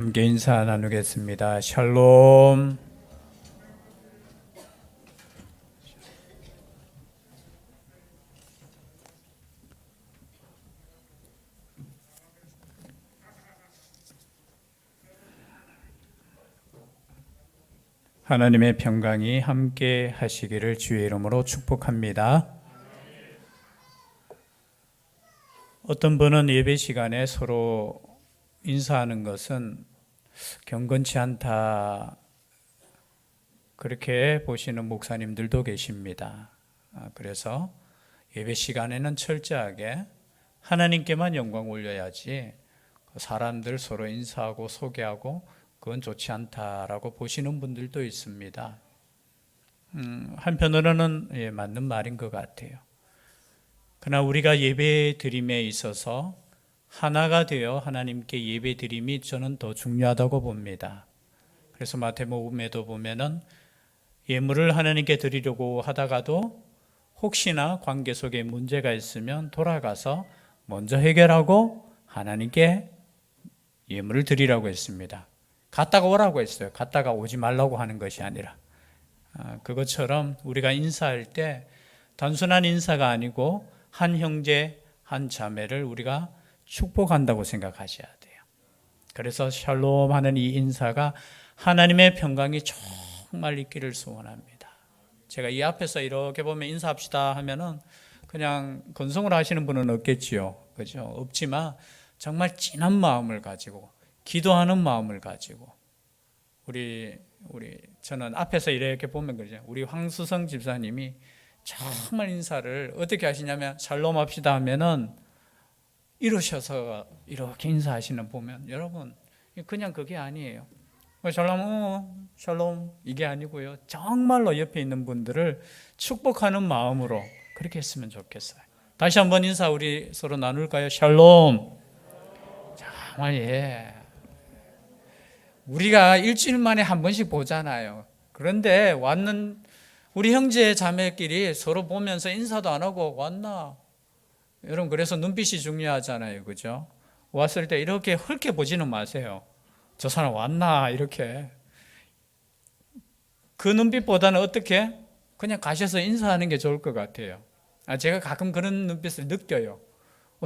함께 인사 나누겠습니다. 샬롬. 하나님의 평강이 함께 하시기를 주의 이름으로 축복합니다. 어떤 분은 예배 시간에 서로 인사하는 것은 경건치 않다, 그렇게 보시는 목사님들도 계십니다. 그래서 예배 시간에는 철저하게 하나님께만 영광 올려야지 사람들 서로 인사하고 소개하고 그건 좋지 않다라고 보시는 분들도 있습니다. 한편으로는 맞는 말인 것 같아요. 그러나 우리가 예배 드림에 있어서 하나가 되어 하나님께 예배 드림이 저는 더 중요하다고 봅니다. 그래서 마태복음에도 보면은 예물을 하나님께 드리려고 하다가도 혹시나 관계 속에 문제가 있으면 돌아가서 먼저 해결하고 하나님께 예물을 드리라고 했습니다. 갔다가 오라고 했어요. 갔다가 오지 말라고 하는 것이 아니라. 그것처럼 우리가 인사할 때 단순한 인사가 아니고 한 형제, 한 자매를 우리가 축복한다고 생각하셔야 돼요. 그래서 샬롬 하는 이 인사가 하나님의 평강이 정말 있기를 소원합니다. 제가 이 앞에서 이렇게 보면 인사합시다 하면은 그냥 건성으로 하시는 분은 없겠지요. 그죠? 없지만 정말 진한 마음을 가지고 기도하는 마음을 가지고 저는 앞에서 이렇게 보면 그러죠. 우리 황수성 집사님이 정말 인사를 어떻게 하시냐면 샬롬 합시다 하면은 이러셔서 이렇게 인사하시는 보면 여러분 그냥 그게 아니에요. 샬롬, 샬롬 이게 아니고요. 정말로 옆에 있는 분들을 축복하는 마음으로 그렇게 했으면 좋겠어요. 다시 한번 인사 우리 서로 나눌까요? 샬롬. 정말 우리가 일주일 만에 한 번씩 보잖아요. 그런데 왔는 우리 형제 자매끼리 서로 보면서 인사도 안 하고 왔나? 여러분 그래서 눈빛이 중요하잖아요. 그죠? 왔을 때 이렇게 헐게 보지는 마세요. 저 사람 왔나? 이렇게. 그 눈빛보다는 어떻게? 그냥 가셔서 인사하는 게 좋을 것 같아요. 제가 가끔 그런 눈빛을 느껴요.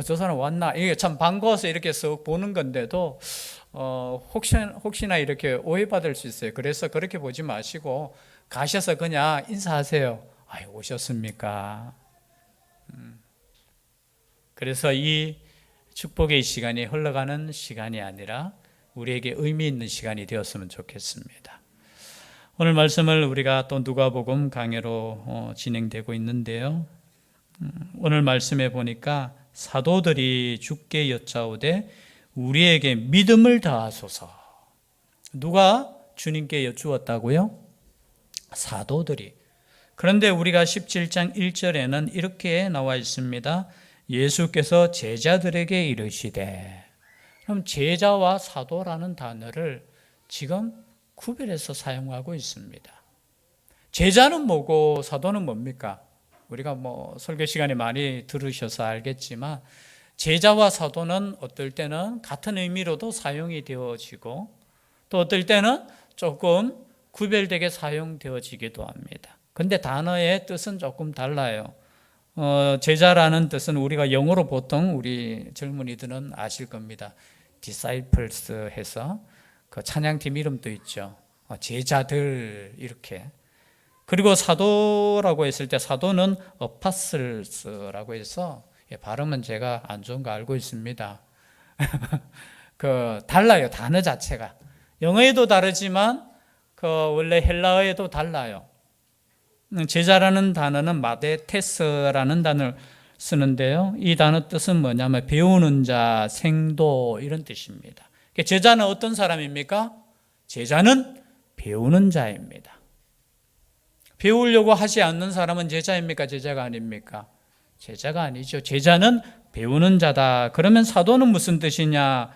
저 사람 왔나? 이게 참 반가워서 이렇게 쓱 보는 건데도 혹시나 이렇게 오해받을 수 있어요. 그래서 그렇게 보지 마시고 가셔서 그냥 인사하세요. 오셨습니까? 그래서 이 축복의 시간이 흘러가는 시간이 아니라 우리에게 의미 있는 시간이 되었으면 좋겠습니다. 오늘 말씀을 우리가 또 누가복음 강해로 진행되고 있는데요. 오늘 말씀에 보니까 사도들이 주께 여짜오되 우리에게 믿음을 다하소서. 누가 주님께 여쭈었다고요? 사도들이. 그런데 우리가 17장 1절에는 이렇게 나와 있습니다. 예수께서 제자들에게 이르시되. 그럼 제자와 사도라는 단어를 지금 구별해서 사용하고 있습니다. 제자는 뭐고 사도는 뭡니까? 우리가 설교 시간에 많이 들으셔서 알겠지만 제자와 사도는 어떨 때는 같은 의미로도 사용이 되어지고 또 어떨 때는 조금 구별되게 사용되어지기도 합니다. 근데 단어의 뜻은 조금 달라요. 제자라는 뜻은 우리가 영어로 보통 우리 젊은이들은 아실 겁니다. disciples 해서 그 찬양팀 이름도 있죠. 제자들 이렇게. 그리고 사도라고 했을 때 사도는 apostles라고 해서 발음은 제가 안 좋은 거 알고 있습니다. 달라요. 단어 자체가. 영어에도 다르지만 원래 헬라어에도 달라요. 제자라는 단어는 마데테스라는 단어를 쓰는데요. 이 단어 뜻은 뭐냐면 배우는 자, 생도 이런 뜻입니다. 제자는 어떤 사람입니까? 제자는 배우는 자입니다. 배우려고 하지 않는 사람은 제자입니까? 제자가 아닙니까? 제자가 아니죠. 제자는 배우는 자다. 그러면 사도는 무슨 뜻이냐?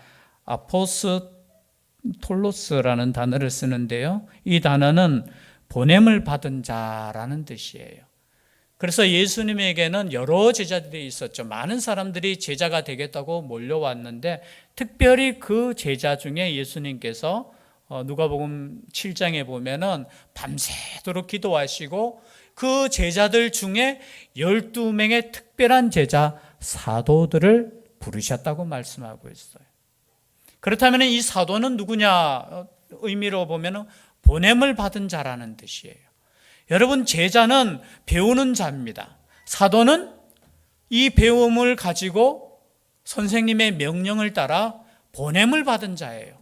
아포스톨로스라는 단어를 쓰는데요. 이 단어는 보냄을 받은 자라는 뜻이에요. 그래서 예수님에게는 여러 제자들이 있었죠. 많은 사람들이 제자가 되겠다고 몰려왔는데 특별히 그 제자 중에 예수님께서 누가복음 7장에 보면은 밤새도록 기도하시고 그 제자들 중에 12명의 특별한 제자 사도들을 부르셨다고 말씀하고 있어요. 그렇다면 이 사도는 누구냐 의미로 보면은 보냄을 받은 자라는 뜻이에요. 여러분, 제자는 배우는 자입니다. 사도는 이 배움을 가지고 선생님의 명령을 따라 보냄을 받은 자예요.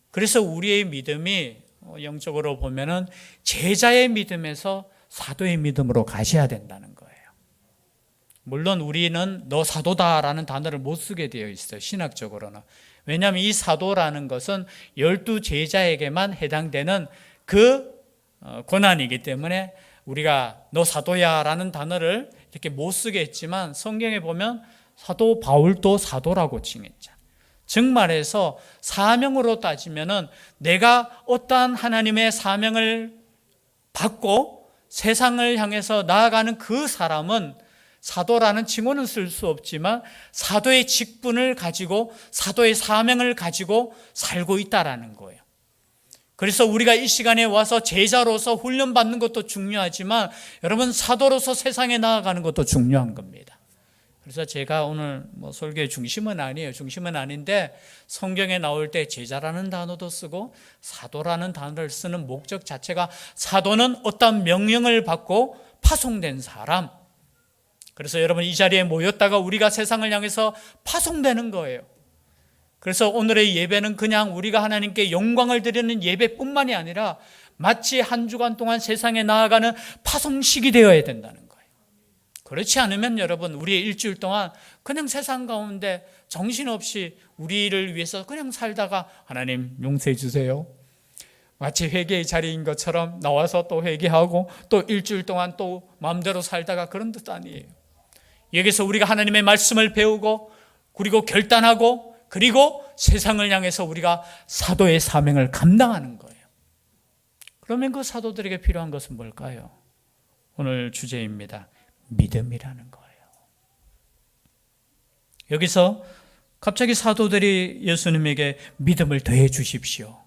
그래서 우리의 믿음이 영적으로 보면은 제자의 믿음에서 사도의 믿음으로 가셔야 된다는 거예요. 물론 우리는 너 사도다라는 단어를 못 쓰게 되어 있어요, 신학적으로는. 왜냐하면 이 사도라는 것은 12 제자에게만 해당되는 그 고난이기 때문에 우리가 너 사도야 라는 단어를 이렇게 못 쓰게 했지만 성경에 보면 사도 바울도 사도라고 칭했죠. 즉 말해서 사명으로 따지면은 내가 어떠한 하나님의 사명을 받고 세상을 향해서 나아가는 그 사람은 사도라는 칭호는 쓸 수 없지만 사도의 직분을 가지고 사도의 사명을 가지고 살고 있다라는 거예요. 그래서 우리가 이 시간에 와서 제자로서 훈련받는 것도 중요하지만 여러분, 사도로서 세상에 나아가는 것도 중요한 겁니다. 그래서 제가 오늘 설교의 중심은 아니에요. 중심은 아닌데 성경에 나올 때 제자라는 단어도 쓰고 사도라는 단어를 쓰는 목적 자체가 사도는 어떤 명령을 받고 파송된 사람. 그래서 여러분, 이 자리에 모였다가 우리가 세상을 향해서 파송되는 거예요. 그래서 오늘의 예배는 그냥 우리가 하나님께 영광을 드리는 예배뿐만이 아니라 마치 한 주간 동안 세상에 나아가는 파송식이 되어야 된다는 거예요. 그렇지 않으면 여러분, 우리의 일주일 동안 그냥 세상 가운데 정신없이 우리를 위해서 그냥 살다가 하나님 용서해 주세요, 마치 회개의 자리인 것처럼 나와서 또 회개하고 또 일주일 동안 또 마음대로 살다가 그런 뜻 아니에요. 여기서 우리가 하나님의 말씀을 배우고 그리고 결단하고 그리고 세상을 향해서 우리가 사도의 사명을 감당하는 거예요. 그러면 그 사도들에게 필요한 것은 뭘까요? 오늘 주제입니다. 믿음이라는 거예요. 여기서 갑자기 사도들이 예수님에게 믿음을 더해 주십시오.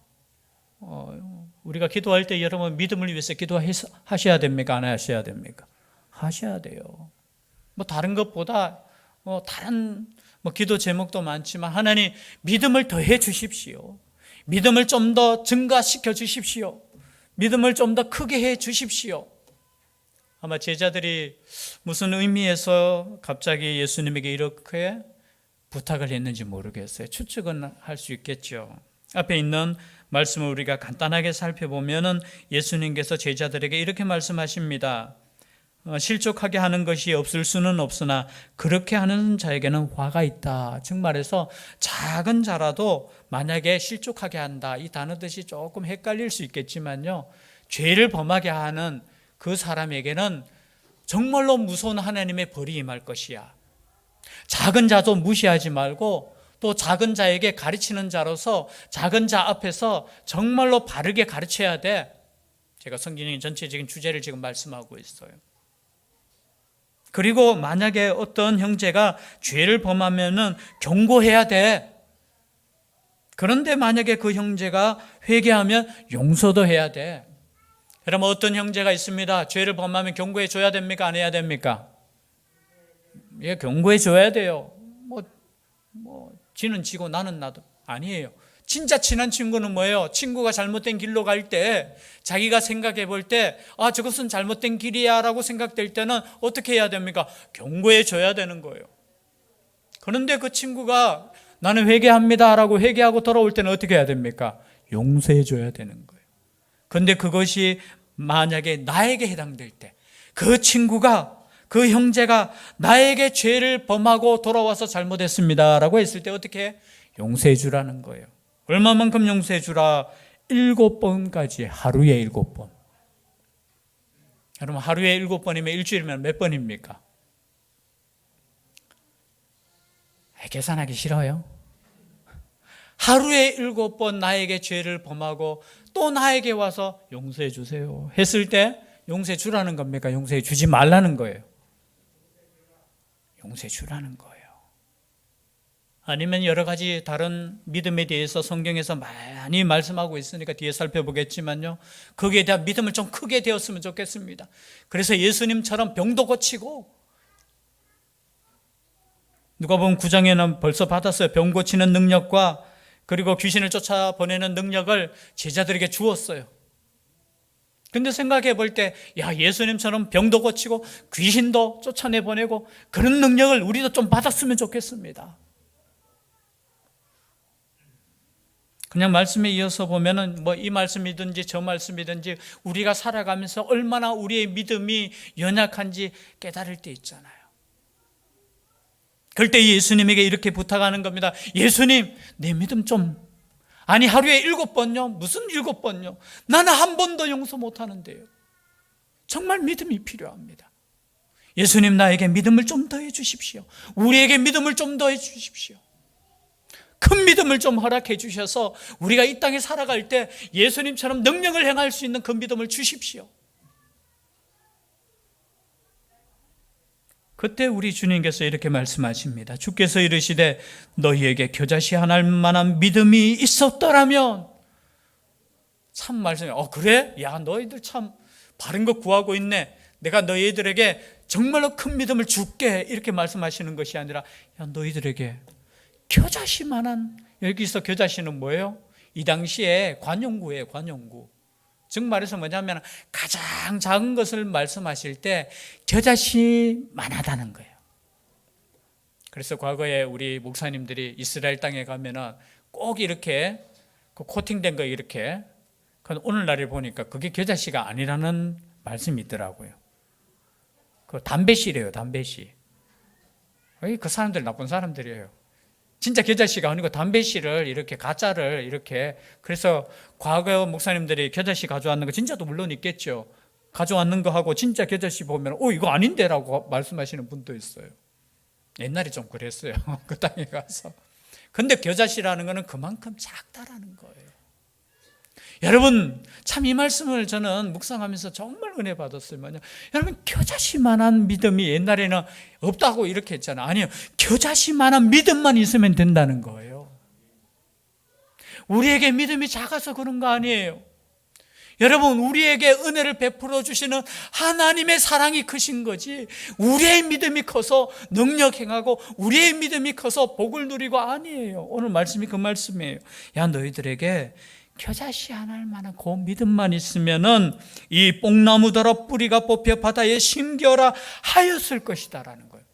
우리가 기도할 때 여러분, 믿음을 위해서 기도하셔야 됩니까? 안 하셔야 됩니까? 하셔야 돼요. 다른 것보다 다른 기도 제목도 많지만 하나님, 믿음을 더해 주십시오. 믿음을 좀 더 증가시켜 주십시오. 믿음을 좀 더 크게 해 주십시오. 아마 제자들이 무슨 의미에서 갑자기 예수님에게 이렇게 부탁을 했는지 모르겠어요. 추측은 할 수 있겠죠. 앞에 있는 말씀을 우리가 간단하게 살펴보면 예수님께서 제자들에게 이렇게 말씀하십니다. 실족하게 하는 것이 없을 수는 없으나 그렇게 하는 자에게는 화가 있다. 즉 말해서 작은 자라도 만약에 실족하게 한다, 이 단어 뜻이 조금 헷갈릴 수 있겠지만요, 죄를 범하게 하는 그 사람에게는 정말로 무서운 하나님의 벌이 임할 것이야. 작은 자도 무시하지 말고 또 작은 자에게 가르치는 자로서 작은 자 앞에서 정말로 바르게 가르쳐야 돼. 제가 성경의 전체적인 주제를 지금 말씀하고 있어요. 그리고 만약에 어떤 형제가 죄를 범하면은 경고해야 돼. 그런데 만약에 그 형제가 회개하면 용서도 해야 돼. 여러분, 어떤 형제가 있습니다. 죄를 범하면 경고해 줘야 됩니까? 안 해야 됩니까? 예, 경고해 줘야 돼요. 지는 지고 나는 나도. 아니에요. 진짜 친한 친구는 뭐예요? 친구가 잘못된 길로 갈 때 자기가 생각해 볼 때 저것은 잘못된 길이야 라고 생각될 때는 어떻게 해야 됩니까? 경고해 줘야 되는 거예요. 그런데 그 친구가 나는 회개합니다 라고 회개하고 돌아올 때는 어떻게 해야 됩니까? 용서해 줘야 되는 거예요. 그런데 그것이 만약에 나에게 해당될 때, 그 친구가, 그 형제가 나에게 죄를 범하고 돌아와서 잘못했습니다 라고 했을 때 어떻게 해? 용서해 주라는 거예요. 얼마만큼 용서해 주라? 7번까지, 하루에 7번. 여러분, 하루에 7번이면 일주일이면 몇 번입니까? 계산하기 싫어요? 하루에 7번 나에게 죄를 범하고 또 나에게 와서 용서해 주세요 했을 때 용서해 주라는 겁니까? 용서해 주지 말라는 거예요? 용서해 주라는 거예요. 아니면 여러 가지 다른 믿음에 대해서 성경에서 많이 말씀하고 있으니까 뒤에 살펴보겠지만요, 거기에 대한 믿음을 좀 크게 되었으면 좋겠습니다. 그래서 예수님처럼 병도 고치고, 누가복음 9장에는 벌써 받았어요. 병 고치는 능력과 그리고 귀신을 쫓아보내는 능력을 제자들에게 주었어요. 근데 생각해 볼 때, 야, 예수님처럼 병도 고치고 귀신도 쫓아내보내고 그런 능력을 우리도 좀 받았으면 좋겠습니다. 그냥 말씀에 이어서 보면은 이 말씀이든지 저 말씀이든지 우리가 살아가면서 얼마나 우리의 믿음이 연약한지 깨달을 때 있잖아요. 그럴 때 예수님에게 이렇게 부탁하는 겁니다. 예수님, 내 믿음 좀, 아니 하루에 7번요? 무슨 7번요? 나는 한 번도 용서 못하는데요. 정말 믿음이 필요합니다. 예수님, 나에게 믿음을 좀 더해 주십시오. 우리에게 믿음을 좀 더해 주십시오. 큰 믿음을 좀 허락해 주셔서 우리가 이 땅에 살아갈 때 예수님처럼 능력을 행할 수 있는 그 믿음을 주십시오. 그때 우리 주님께서 이렇게 말씀하십니다. 주께서 이르시되 너희에게 겨자씨하날 만한 믿음이 있었더라면. 참 말씀해. 그래? 야, 너희들 참 바른 거 구하고 있네. 내가 너희들에게 정말로 큰 믿음을 줄게. 이렇게 말씀하시는 것이 아니라, 야, 너희들에게 겨자씨만한, 여기서 겨자씨는 뭐예요? 이 당시에 관용구예요. 관용구. 즉 말해서 뭐냐면 가장 작은 것을 말씀하실 때 겨자씨만하다는 거예요. 그래서 과거에 우리 목사님들이 이스라엘 땅에 가면은 꼭 이렇게 그 코팅된 거 이렇게, 오늘날에 보니까 그게 겨자씨가 아니라는 말씀이 있더라고요. 그 담배씨래요. 담배씨. 그 사람들 나쁜 사람들이에요. 진짜 겨자씨가 아니고 담배씨를 이렇게 가짜를 이렇게, 그래서 과거 목사님들이 겨자씨 가져왔는 거 진짜도 물론 있겠죠. 가져왔는 거 하고 진짜 겨자씨 보면 이거 아닌데 라고 말씀하시는 분도 있어요. 옛날에 좀 그랬어요. 그 땅에 가서. 근데 겨자씨라는 거는 그만큼 작다라는 거예요. 여러분, 참 이 말씀을 저는 묵상하면서 정말 은혜 받았어요. 여러분, 겨자씨만한 믿음이 옛날에는 없다고 이렇게 했잖아요. 아니요, 겨자씨만한 믿음만 있으면 된다는 거예요. 우리에게 믿음이 작아서 그런 거 아니에요. 여러분, 우리에게 은혜를 베풀어 주시는 하나님의 사랑이 크신 거지, 우리의 믿음이 커서 능력 행하고 우리의 믿음이 커서 복을 누리고 아니에요. 오늘 말씀이 그 말씀이에요. 야, 너희들에게 겨자씨 하나일 만한 그 믿음만 있으면은 이 뽕나무더러 뿌리가 뽑혀 바다에 심겨라 하였을 것이다라는 거예요.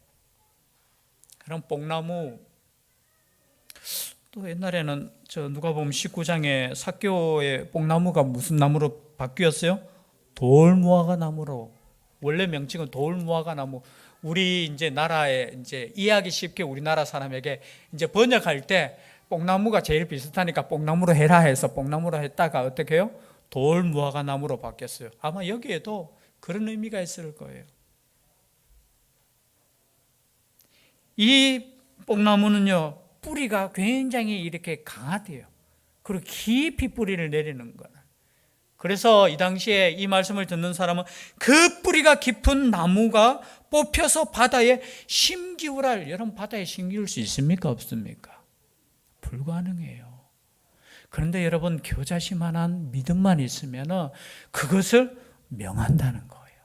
그럼 뽕나무, 또 옛날에는 누가복음 19장에 삭개오의 뽕나무가 무슨 나무로 바뀌었어요? 돌무화과 나무로. 원래 명칭은 돌무화과 나무. 우리 이제 나라에 이제 이해하기 쉽게 우리나라 사람에게 이제 번역할 때 뽕나무가 제일 비슷하니까 뽕나무로 해라 해서 뽕나무로 했다가 어떻게 해요? 돌무화과 나무로 바뀌었어요. 아마 여기에도 그런 의미가 있을 거예요. 이 뽕나무는요, 뿌리가 굉장히 이렇게 강하대요. 그리고 깊이 뿌리를 내리는 거예요. 그래서 이 당시에 이 말씀을 듣는 사람은 그 뿌리가 깊은 나무가 뽑혀서 바다에 심기울할, 여러분 바다에 심기울 수 있습니까? 없습니까? 불가능해요. 그런데 여러분, 겨자씨만한 믿음만 있으면 그것을 명한다는 거예요.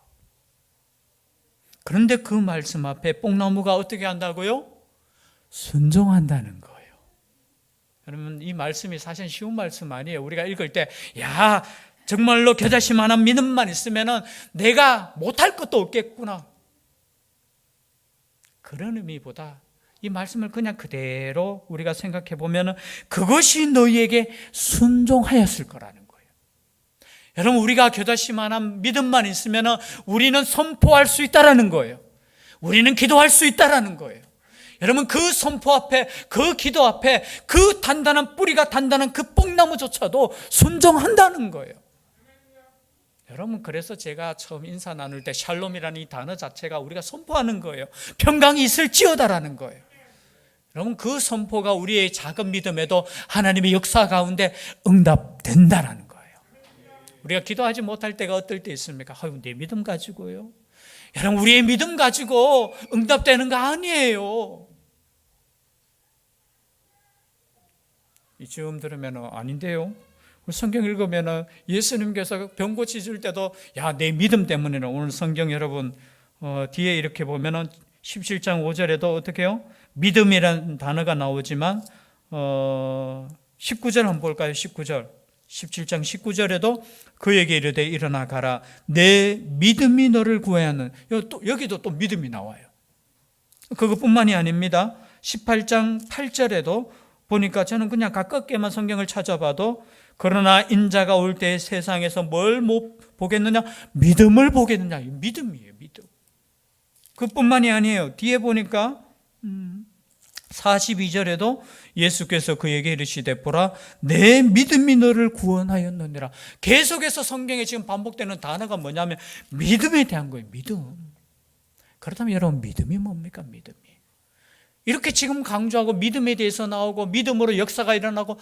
그런데 그 말씀 앞에 뽕나무가 어떻게 한다고요? 순종한다는 거예요. 여러분, 이 말씀이 사실 쉬운 말씀 아니에요. 우리가 읽을 때, 야, 정말로 겨자씨만한 믿음만 있으면 내가 못할 것도 없겠구나, 그런 의미보다 이 말씀을 그냥 그대로 우리가 생각해 보면 그것이 너희에게 순종하였을 거라는 거예요. 여러분, 우리가 겨자씨만한 믿음만 있으면 우리는 선포할 수 있다라는 거예요. 우리는 기도할 수 있다라는 거예요. 여러분, 그 선포 앞에, 그 기도 앞에 그 단단한 뿌리가 단단한 그 뽕나무조차도 순종한다는 거예요. 여러분, 그래서 제가 처음 인사 나눌 때 샬롬이라는 이 단어 자체가 우리가 선포하는 거예요. 평강이 있을지어다라는 거예요. 여러분, 그 선포가 우리의 작은 믿음에도 하나님의 역사 가운데 응답된다라는 거예요. 우리가 기도하지 못할 때가 어떨 때 있습니까? 아유, 내 믿음 가지고요. 여러분, 우리의 믿음 가지고 응답되는 거 아니에요. 이쯤 들으면 아닌데요. 성경 읽으면 예수님께서 병 고치실 때도 내 믿음 때문에는, 오늘 성경 여러분 뒤에 이렇게 보면 17장 5절에도 어떻게 해요? 믿음이라는 단어가 나오지만 19절 한번 볼까요? 19절. 17장 19절에도 그에게 이르되 일어나 가라. 내 믿음이 너를 구하였는. 여기도 또 믿음이 나와요. 그것뿐만이 아닙니다. 18장 8절에도 보니까 저는 그냥 가깝게만 성경을 찾아봐도 그러나 인자가 올 때 세상에서 뭘 못 보겠느냐? 믿음을 보겠느냐? 믿음이에요, 믿음. 그뿐만이 아니에요. 뒤에 보니까 42절에도 예수께서 그에게 이르시되 보라 내 믿음이 너를 구원하였느니라. 계속해서 성경에 지금 반복되는 단어가 뭐냐면 믿음에 대한 거예요. 믿음. 그렇다면 여러분, 믿음이 뭡니까? 믿음이. 이렇게 지금 강조하고 믿음에 대해서 나오고 믿음으로 역사가 일어나고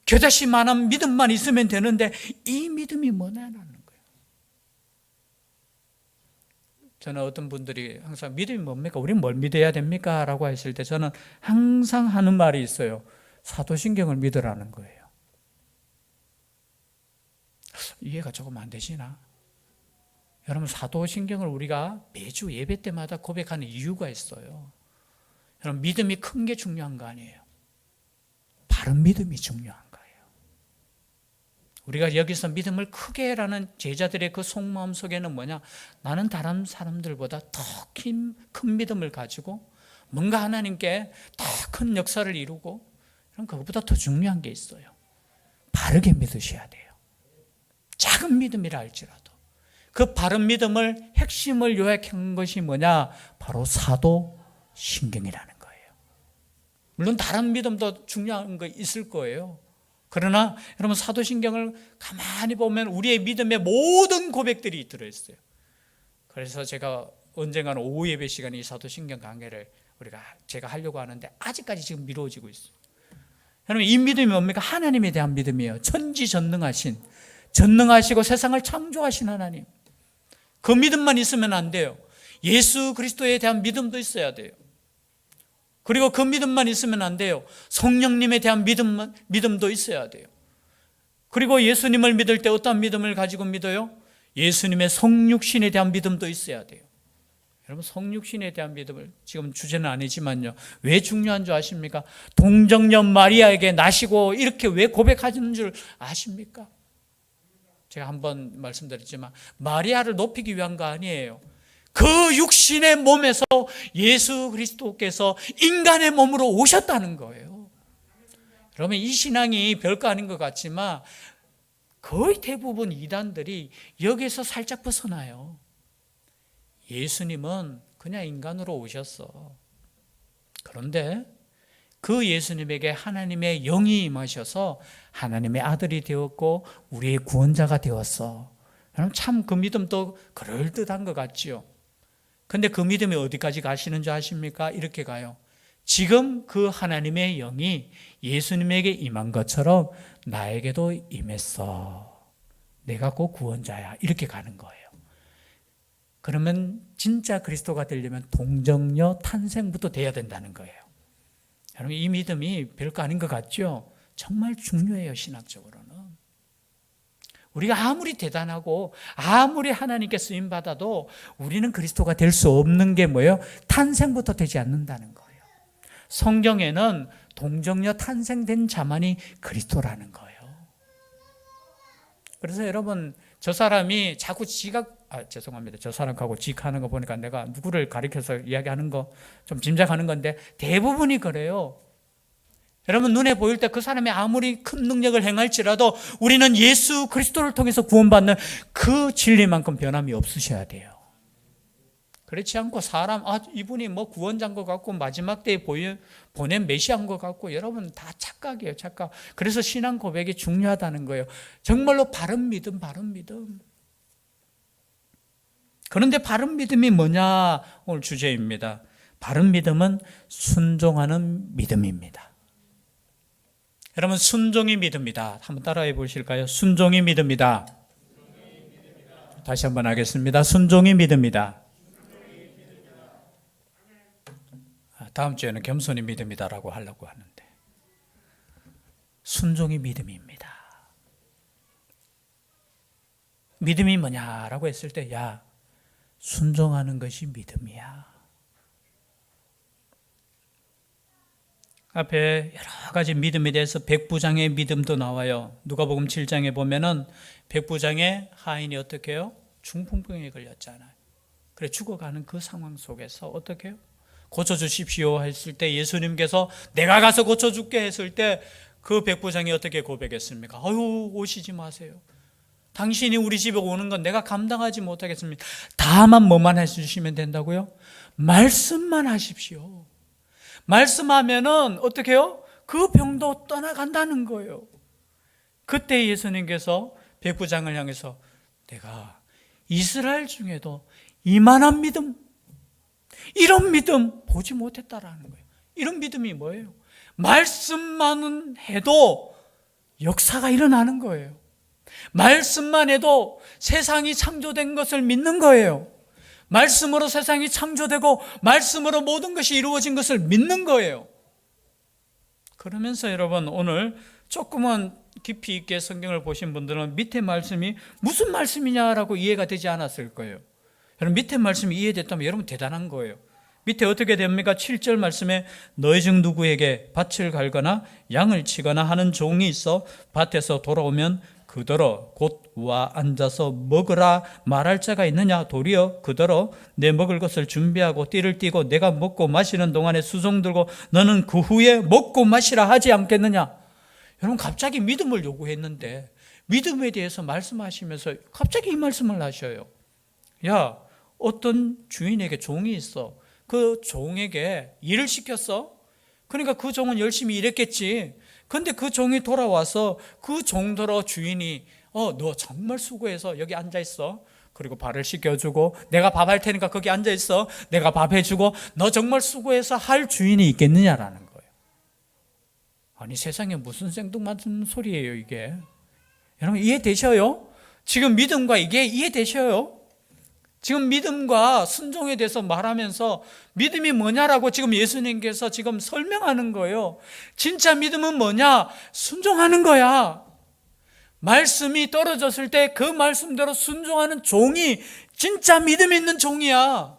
겨자씨만한 믿음만 있으면 되는데 이 믿음이 뭐냐는 거예요. 저는 어떤 분들이 항상 믿음이 뭡니까? 우린 뭘 믿어야 됩니까? 라고 했을 때 저는 항상 하는 말이 있어요. 사도신경을 믿으라는 거예요. 이해가 조금 안 되시나? 여러분, 사도신경을 우리가 매주 예배 때마다 고백하는 이유가 있어요. 여러분, 믿음이 큰 게 중요한 거 아니에요. 바른 믿음이 중요한 거예요. 우리가 여기서 믿음을 크게 해라는 제자들의 그 속마음 속에는 뭐냐? 나는 다른 사람들보다 더 큰 믿음을 가지고 뭔가 하나님께 더 큰 역사를 이루고, 그럼 그것보다 더 중요한 게 있어요. 바르게 믿으셔야 돼요. 작은 믿음이라 할지라도. 그 바른 믿음을 핵심을 요약한 것이 뭐냐? 바로 사도신경이라는 거예요. 물론 다른 믿음도 중요한 거 있을 거예요. 그러나 여러분, 사도신경을 가만히 보면 우리의 믿음의 모든 고백들이 들어있어요. 그래서 제가 언젠가는 오후 예배 시간에 이 사도신경 강해를 제가 하려고 하는데 아직까지 지금 미뤄지고 있어요. 여러분, 이 믿음이 뭡니까? 하나님에 대한 믿음이에요. 전능하시고 세상을 창조하신 하나님. 그 믿음만 있으면 안 돼요. 예수 그리스도에 대한 믿음도 있어야 돼요. 그리고 그 믿음만 있으면 안 돼요. 성령님에 대한 믿음도 있어야 돼요. 그리고 예수님을 믿을 때 어떤 믿음을 가지고 믿어요? 예수님의 성육신에 대한 믿음도 있어야 돼요. 여러분, 성육신에 대한 믿음을, 지금 주제는 아니지만요, 왜 중요한 줄 아십니까? 동정녀 마리아에게 나시고 이렇게 왜 고백하는 줄 아십니까? 제가 한번 말씀드렸지만 마리아를 높이기 위한 거 아니에요. 그 육신의 몸에서 예수 그리스도께서 인간의 몸으로 오셨다는 거예요. 그러면 이 신앙이 별거 아닌 것 같지만 거의 대부분 이단들이 여기서 살짝 벗어나요. 예수님은 그냥 인간으로 오셨어. 그런데 그 예수님에게 하나님의 영이 임하셔서 하나님의 아들이 되었고 우리의 구원자가 되었어. 여러분, 참 그 믿음도 그럴듯한 것 같지요. 근데 그 믿음이 어디까지 가시는 줄 아십니까? 이렇게 가요. 지금 그 하나님의 영이 예수님에게 임한 것처럼 나에게도 임했어. 내가 곧 구원자야. 이렇게 가는 거예요. 그러면 진짜 그리스도가 되려면 동정녀 탄생부터 돼야 된다는 거예요. 여러분, 이 믿음이 별거 아닌 것 같죠? 정말 중요해요, 신학적으로는. 우리가 아무리 대단하고 아무리 하나님께 쓰임받아도 우리는 그리스도가 될 수 없는 게 뭐예요? 탄생부터 되지 않는다는 거예요. 성경에는 동정녀 탄생된 자만이 그리스도라는 거예요. 그래서 여러분, 저 사람이 자꾸 죄송합니다. 저 사람하고 지각하는 거 보니까 내가 누구를 가리켜서 이야기하는 거 좀 짐작하는 건데 대부분이 그래요. 여러분, 눈에 보일 때 그 사람이 아무리 큰 능력을 행할지라도 우리는 예수 그리스도를 통해서 구원받는 그 진리만큼 변함이 없으셔야 돼요. 그렇지 않고 이분이 뭐 구원자인 것 같고 마지막 때에 보낸 메시아인 것 같고, 여러분 다 착각이에요, 착각. 그래서 신앙 고백이 중요하다는 거예요. 정말로 바른 믿음. 그런데 바른 믿음이 뭐냐? 오늘 주제입니다. 바른 믿음은 순종하는 믿음입니다. 여러분, 순종이 믿음이다. 한번 따라해 보실까요? 순종이 믿음이다. 다시 한번 하겠습니다. 순종이 믿음이다. 다음 주에는 겸손이 믿음이다라고 하려고 하는데, 순종이 믿음입니다. 믿음이 뭐냐라고 했을 때, 야, 순종하는 것이 믿음이야. 앞에 여러 가지 믿음에 대해서 백부장의 믿음도 나와요. 누가복음 7장에 보면은 백부장의 하인이 어떻게 해요? 중풍병에 걸렸잖아요. 그래 죽어가는 그 상황 속에서 어떻게 해요? 고쳐주십시오 했을 때 예수님께서 내가 가서 고쳐줄게 했을 때 그 백부장이 어떻게 고백했습니까? 아유, 오시지 마세요. 당신이 우리 집에 오는 건 내가 감당하지 못하겠습니다. 다만 뭐만 해주시면 된다고요? 말씀만 하십시오. 말씀하면은 어떻게 해요? 그 병도 떠나간다는 거예요. 그때 예수님께서 백부장을 향해서 내가 이스라엘 중에도 이만한 믿음, 이런 믿음 보지 못했다라는 거예요. 이런 믿음이 뭐예요? 말씀만 해도 역사가 일어나는 거예요. 말씀만 해도 세상이 창조된 것을 믿는 거예요. 말씀으로 세상이 창조되고 말씀으로 모든 것이 이루어진 것을 믿는 거예요. 그러면서 여러분, 오늘 조금은 깊이 있게 성경을 보신 분들은 밑에 말씀이 무슨 말씀이냐라고 이해가 되지 않았을 거예요. 여러분, 밑에 말씀이 이해됐다면 여러분 대단한 거예요. 밑에 어떻게 됩니까? 7절 말씀에 너희 중 누구에게 밭을 갈거나 양을 치거나 하는 종이 있어 밭에서 돌아오면 그더러 곧 와 앉아서 먹으라 말할 자가 있느냐? 도리어 그더러 내 먹을 것을 준비하고 띠를 띠고 내가 먹고 마시는 동안에 수종 들고 너는 그 후에 먹고 마시라 하지 않겠느냐? 여러분, 갑자기 믿음을 요구했는데 믿음에 대해서 말씀하시면서 갑자기 이 말씀을 하셔요. 야, 어떤 주인에게 종이 있어. 그 종에게 일을 시켰어. 그러니까 그 종은 열심히 일했겠지. 근데 그 종이 돌아와서 그 종더러 주인이 너 정말 수고해서 여기 앉아있어. 그리고 밥을 시켜주고 내가 밥 할 테니까 거기 앉아있어. 내가 밥 해주고 너 정말 수고해서 할 주인이 있겠느냐라는 거예요. 아니, 세상에 무슨 생뚱맞은 소리예요 이게. 여러분, 이해되셔요? 지금 믿음과 이게 이해되셔요? 지금 믿음과 순종에 대해서 말하면서 믿음이 뭐냐라고 지금 예수님께서 지금 설명하는 거예요. 진짜 믿음은 뭐냐? 순종하는 거야. 말씀이 떨어졌을 때 그 말씀대로 순종하는 종이 진짜 믿음 있는 종이야.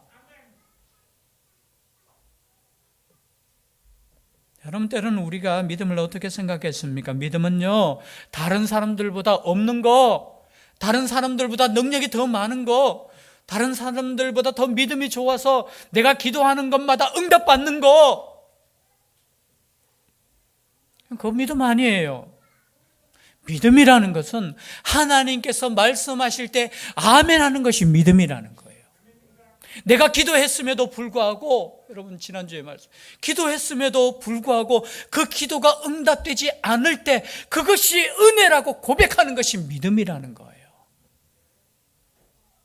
여러분, 때로는 우리가 믿음을 어떻게 생각했습니까? 믿음은요, 다른 사람들보다 없는 거, 다른 사람들보다 능력이 더 많은 거, 다른 사람들보다 더 믿음이 좋아서 내가 기도하는 것마다 응답받는 거, 그거 믿음 아니에요. 믿음이라는 것은 하나님께서 말씀하실 때 아멘 하는 것이 믿음이라는 거예요. 내가 기도했음에도 불구하고, 여러분 지난주에 말씀, 기도했음에도 불구하고 그 기도가 응답되지 않을 때 그것이 은혜라고 고백하는 것이 믿음이라는 거예요.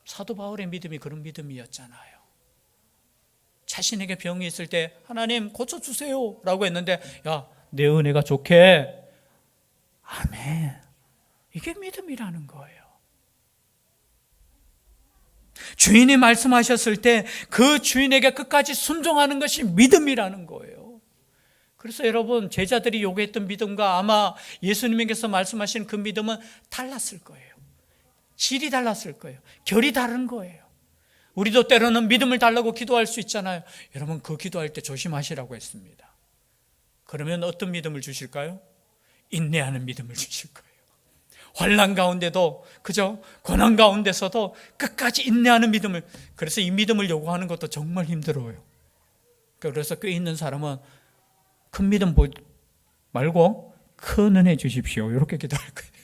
사도 바울의 믿음이 그런 믿음이었잖아요. 자신에게 병이 있을 때 하나님 고쳐주세요 라고 했는데, 야, 내 은혜가 좋게, 아멘. 이게 믿음이라는 거예요. 주인이 말씀하셨을 때 그 주인에게 끝까지 순종하는 것이 믿음이라는 거예요. 그래서 여러분, 제자들이 요구했던 믿음과 아마 예수님께서 말씀하신 그 믿음은 달랐을 거예요. 질이 달랐을 거예요. 결이 다른 거예요. 우리도 때로는 믿음을 달라고 기도할 수 있잖아요. 여러분, 그 기도할 때 조심하시라고 했습니다. 그러면 어떤 믿음을 주실까요? 인내하는 믿음을 주실 거예요. 환난 가운데도, 그죠? 고난 가운데서도 끝까지 인내하는 믿음을. 그래서 이 믿음을 요구하는 것도 정말 힘들어요. 그래서 꽤 있는 사람은 큰 믿음 말고 큰 은혜 주십시오, 이렇게 기도할 거예요.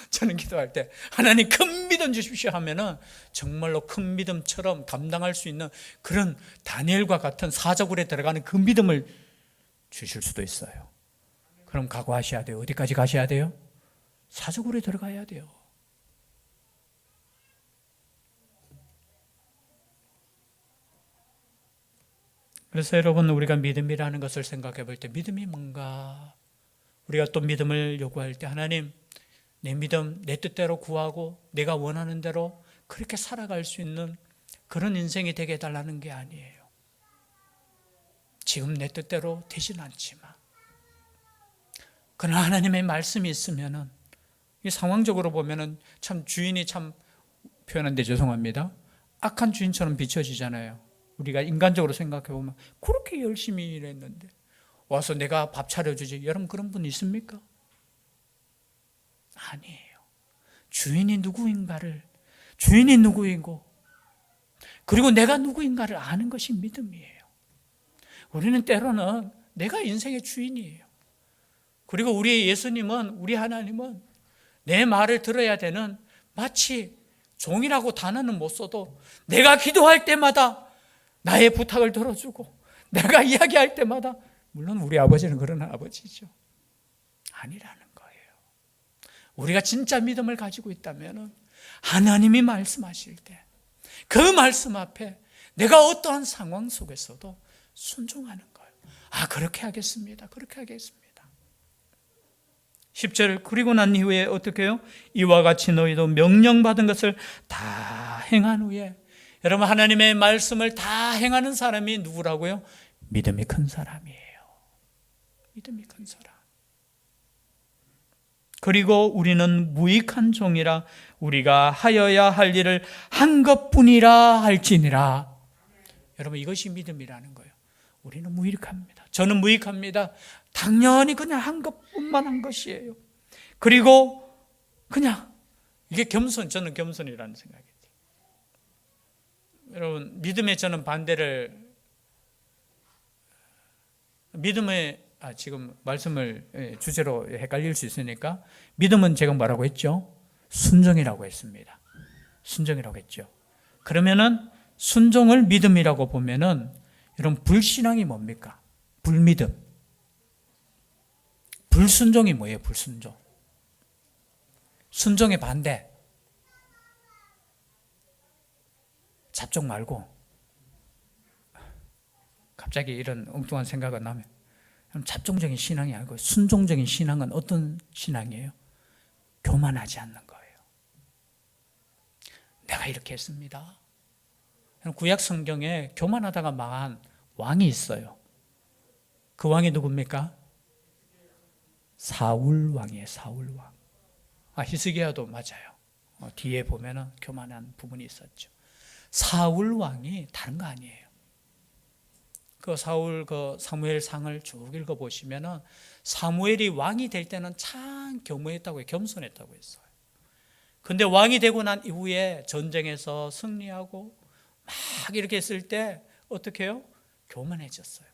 저는 기도할 때 하나님 큰 믿음 주십시오 하면은 정말로 큰 믿음처럼 감당할 수 있는 그런 다니엘과 같은 사자굴에 들어가는 그 믿음을 주실 수도 있어요. 그럼 각오하셔야 돼요. 어디까지 가셔야 돼요? 사자굴에 들어가야 돼요. 그래서 여러분, 우리가 믿음이라는 것을 생각해 볼 때 믿음이 뭔가, 우리가 또 믿음을 요구할 때 하나님, 내 믿음 내 뜻대로 구하고 내가 원하는 대로 그렇게 살아갈 수 있는 그런 인생이 되게 해달라는 게 아니에요. 지금 내 뜻대로 되진 않지만, 그러나 하나님의 말씀이 있으면은, 이 상황적으로 보면은 참 주인이 참, 표현한데 죄송합니다, 악한 주인처럼 비춰지잖아요. 우리가 인간적으로 생각해 보면 그렇게 열심히 일했는데 와서 내가 밥 차려주지. 여러분 그런 분 있습니까? 아니에요. 주인이 누구인가를, 주인이 누구이고 그리고 내가 누구인가를 아는 것이 믿음이에요. 우리는 때로는 내가 인생의 주인이에요. 그리고 우리 예수님은, 우리 하나님은 내 말을 들어야 되는, 마치 종이라고 단어는 못 써도 내가 기도할 때마다 나의 부탁을 들어주고 내가 이야기할 때마다, 물론 우리 아버지는 그런 아버지죠, 아니라는 거예요. 우리가 진짜 믿음을 가지고 있다면 하나님이 말씀하실 때 그 말씀 앞에 내가 어떠한 상황 속에서도 순종하는 거예요. 아, 그렇게 하겠습니다. 그렇게 하겠습니다. 10절, 그리고 난 이후에 어떻게 해요? 이와 같이 너희도 명령받은 것을 다 행한 후에. 여러분, 하나님의 말씀을 다 행하는 사람이 누구라고요? 믿음이 큰 사람이에요. 믿음이 큰 사람. 그리고 우리는 무익한 종이라 우리가 하여야 할 일을 한 것뿐이라 할지니라. 여러분, 이것이 믿음이라는 거예요. 우리는 무익합니다. 저는 무익합니다. 당연히 그냥 한 것뿐만 한 것이에요. 그리고 그냥 이게 겸손, 저는 겸손이라는 생각이 들어요. 여러분, 믿음에 저는 반대를, 믿음의, 지금 말씀을 주제로 헷갈릴 수 있으니까, 믿음은 제가 뭐라고 했죠? 순종이라고 했습니다. 순종이라고 했죠. 그러면은 순종을 믿음이라고 보면은, 여러분, 불신앙이 뭡니까? 불믿음. 불순종이 뭐예요? 불순종. 순종의 반대. 잡종 말고. 갑자기 이런 엉뚱한 생각이 나면, 잡종적인 신앙이 아니고 순종적인 신앙은 어떤 신앙이에요? 교만하지 않는 거예요. 내가 이렇게 했습니다. 구약 성경에 교만하다가 망한 왕이 있어요. 그 왕이 누굽니까? 사울 왕이에요. 사울 왕. 히스기야도 맞아요. 뒤에 보면은 교만한 부분이 있었죠. 사울 왕이 다른 거 아니에요. 그 사무엘 상을 쭉 읽어 보시면은 사무엘이 왕이 될 때는 참 겸허했다고 해요. 겸손했다고 했어요. 근데 왕이 되고 난 이후에 전쟁에서 승리하고 막 이렇게 했을 때 어떻게 해요? 교만해졌어요.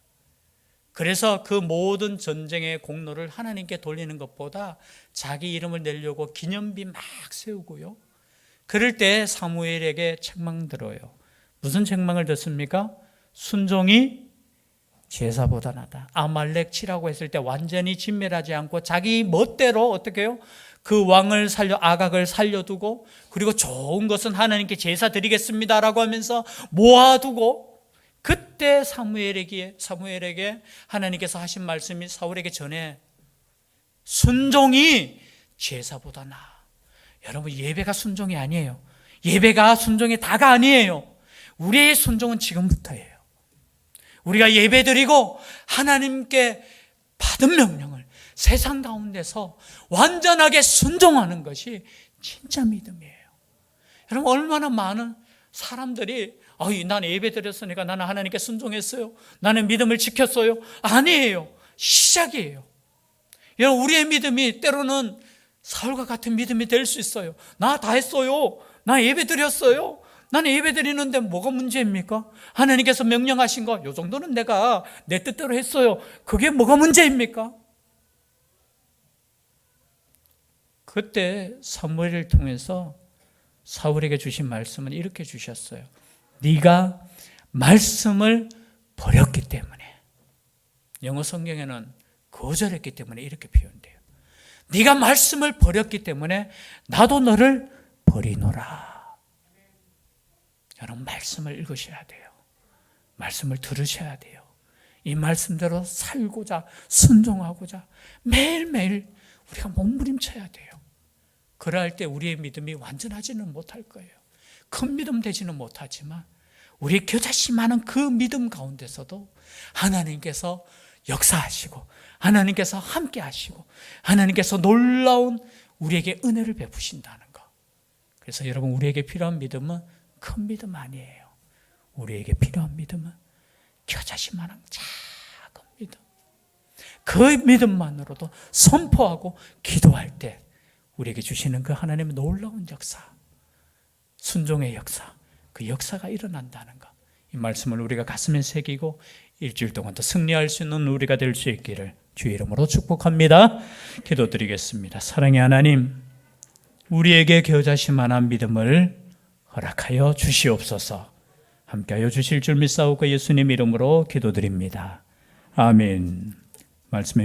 그래서 그 모든 전쟁의 공로를 하나님께 돌리는 것보다 자기 이름을 내려고 기념비 막 세우고요. 그럴 때 사무엘에게 책망 들어요. 무슨 책망을 듣습니까? 순종이 제사보다 낫다. 아말렉 치라고 했을 때 완전히 진멸하지 않고 자기 멋대로 어떻게 해요? 그 왕을 아각을 살려두고, 그리고 좋은 것은 하나님께 제사 드리겠습니다라고 하면서 모아두고, 그때 사무엘에게 하나님께서 하신 말씀이 사울에게 전해, 순종이 제사보다 나아. 여러분, 예배가 순종이 아니에요. 예배가 순종이 다가 아니에요. 우리의 순종은 지금부터예요. 우리가 예배드리고 하나님께 받은 명령을 세상 가운데서 완전하게 순종하는 것이 진짜 믿음이에요. 여러분, 얼마나 많은 사람들이 나는 예배드렸으니까 나는 하나님께 순종했어요, 나는 믿음을 지켰어요. 아니에요. 시작이에요. 여러분, 우리의 믿음이 때로는 사울과 같은 믿음이 될 수 있어요. 나 다 했어요. 나 예배드렸어요. 나는 예배드리는데 뭐가 문제입니까? 하나님께서 명령하신 거, 요 정도는 내가 내 뜻대로 했어요. 그게 뭐가 문제입니까? 그때 사무엘을 통해서 사울에게 주신 말씀은 이렇게 주셨어요. 네가 말씀을 버렸기 때문에, 영어 성경에는 거절했기 때문에 이렇게 표현돼요. 네가 말씀을 버렸기 때문에 나도 너를 버리노라. 여러분, 말씀을 읽으셔야 돼요. 말씀을 들으셔야 돼요. 이 말씀대로 살고자, 순종하고자 매일매일 우리가 몸부림쳐야 돼요. 그럴 때 우리의 믿음이 완전하지는 못할 거예요. 큰 믿음 되지는 못하지만 우리 겨자씨 많은 그 믿음 가운데서도 하나님께서 역사하시고 하나님께서 함께 하시고 하나님께서 놀라운 우리에게 은혜를 베푸신다는 것. 그래서 여러분, 우리에게 필요한 믿음은 큰 믿음 아니에요. 우리에게 필요한 믿음은 겨자씨만한 작은 믿음. 그 믿음만으로도 선포하고 기도할 때 우리에게 주시는 그 하나님의 놀라운 역사, 순종의 역사, 그 역사가 일어난다는 것. 이 말씀을 우리가 가슴에 새기고 일주일 동안 더 승리할 수 있는 우리가 될 수 있기를 주의 이름으로 축복합니다. 기도드리겠습니다. 사랑의 하나님, 우리에게 겨자씨만한 믿음을 허락하여 주시옵소서. 함께하여 주실 줄 믿사오고 예수님 이름으로 기도드립니다. 아멘. 말씀에